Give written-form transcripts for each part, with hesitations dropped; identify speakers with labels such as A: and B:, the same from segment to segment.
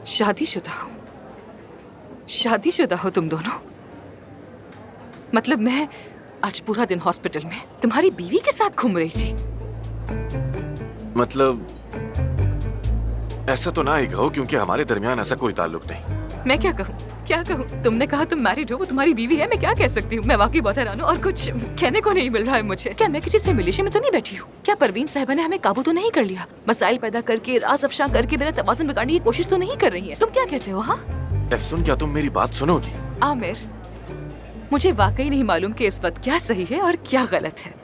A: शादीशुदा हो? शादीशुदा हो तुम दोनों? मतलब मैं आज पूरा दिन हॉस्पिटल में तुम्हारी बीवी के साथ घूम रही थी।
B: मतलब ऐसा तो ना ही कहो, क्योंकि हमारे दरमियान ऐसा कोई ताल्लुक नहीं।
A: मैं क्या कहूँ, क्या कहूँ? तुमने कहा तुम मैरिड हो, वो तुम्हारी बीवी है, मैं क्या कह सकती हूँ? मैं वाकई बहुत हैरान हूँ और कुछ कहने को नहीं मिल रहा है मुझे। क्या मैं किसी से मिलिशिया में तो नहीं बैठी हूँ? क्या परवीन साहिबा ने हमें काबू तो नहीं कर लिया? मसाइल पैदा करके, राज अफशा करके मेरा तवाज़ुन बिगाड़ने की कोशिश तो नहीं कर रही है? तुम क्या कहते हो? हाँ
B: एफसुन, क्या तुम मेरी बात सुनोगी?
A: आमिर, मुझे वाकई नहीं मालूम कि इस वक्त क्या सही है और क्या गलत है।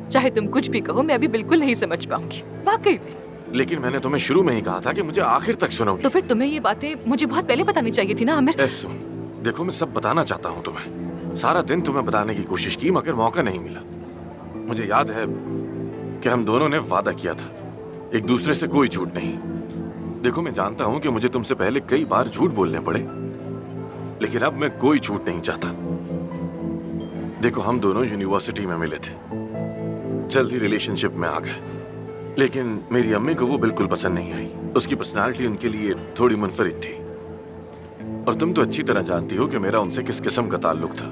A: चाहे तुम कुछ भी कहो, मैं अभी बिल्कुल नहीं समझ पाऊंगी, वाकई में।
B: लेकिन मैंने तुम्हें शुरू में ही कहा था कि मुझे आखिर तक सुनोगी।
A: तो फिर तुम्हें ये बातें मुझे बहुत पहले बतानी चाहिए थी ना आमिर।
B: एफसुन, देखो मैं सब बताना चाहता हूँ तुम्हें। सारा दिन तुम्हें बताने की कोशिश की मगर मौका नहीं मिला। मुझे याद है कि हम दोनों ने वादा किया था, एक दूसरे से कोई झूठ नहीं। देखो मैं जानता हूँ कि मुझे तुमसे पहले कई बार झूठ बोलने पड़े, लेकिन अब मैं कोई झूठ नहीं चाहता। देखो हम दोनों यूनिवर्सिटी में मिले थे, जल्द ही रिलेशनशिप में आ गए, लेकिन मेरी अम्मी को वो बिल्कुल पसंद नहीं आई। उसकी पर्सनालिटी उनके लिए थोड़ी मुनफरिद थी, और तुम तो अच्छी तरह जानती हो कि मेरा उनसे किस किस्म का ताल्लुक था।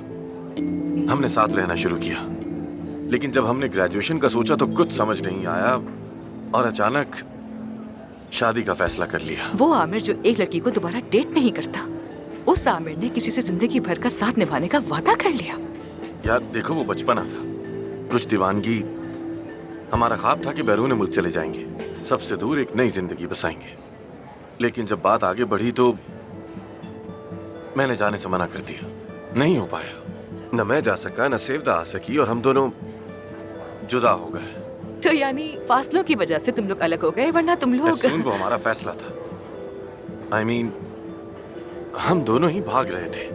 B: हमने साथ रहना शुरू किया, लेकिन जब हमने ग्रेजुएशन का सोचा तो कुछ समझ नहीं आया और अचानक शादी का फैसला कर लिया।
A: वो आमिर जो एक लड़की को दोबारा डेट नहीं करता, उस आमिर ने किसी से जिंदगी भर का साथ निभाने का वादा कर लिया।
B: यार देखो वो बचपना था, कुछ दीवानगी। हमारा ख्वाब था कि बैरून मुल्क चले जाएंगे, सबसे दूर एक नई जिंदगी बसाएंगे। लेकिन जब बात आगे बढ़ी तो मैंने जाने से मना कर दिया। नहीं हो पाया, न मैं जा सका न सेवदा आ सकी, और हम दोनों जुदा हो गए।
A: तो यानी फासलों की वजह से तुम लोग अलग हो गए, वरना तुम लोग।
B: एफसून, वो हमारा फैसला था। I mean, हम दोनों ही भाग रहे थे,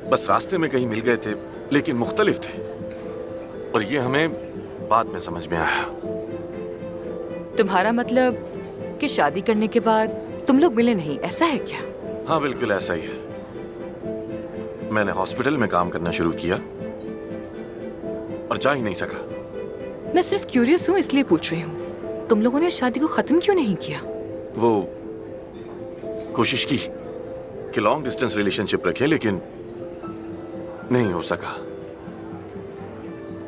B: बस रास्ते में कहीं मिल गए थे, लेकिन मुख्तलिफ थे, और ये हमें बाद में समझ में आया।
A: तुम्हारा मतलब कि शादी करने के बाद तुम लोग मिले नहीं, ऐसा है क्या?
B: हाँ बिल्कुल ऐसा ही है। मैंने हॉस्पिटल में काम करना शुरू किया और जा ही नहीं सका।
A: मैं सिर्फ क्यूरियस हूँ इसलिए पूछ रही हूँ, तुम लोगों ने शादी को खत्म क्यों नहीं किया?
B: वो कोशिश की कि लॉन्ग डिस्टेंस रिलेशनशिप रखें, लेकिन नहीं हो सका।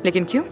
A: लेकिन क्यों?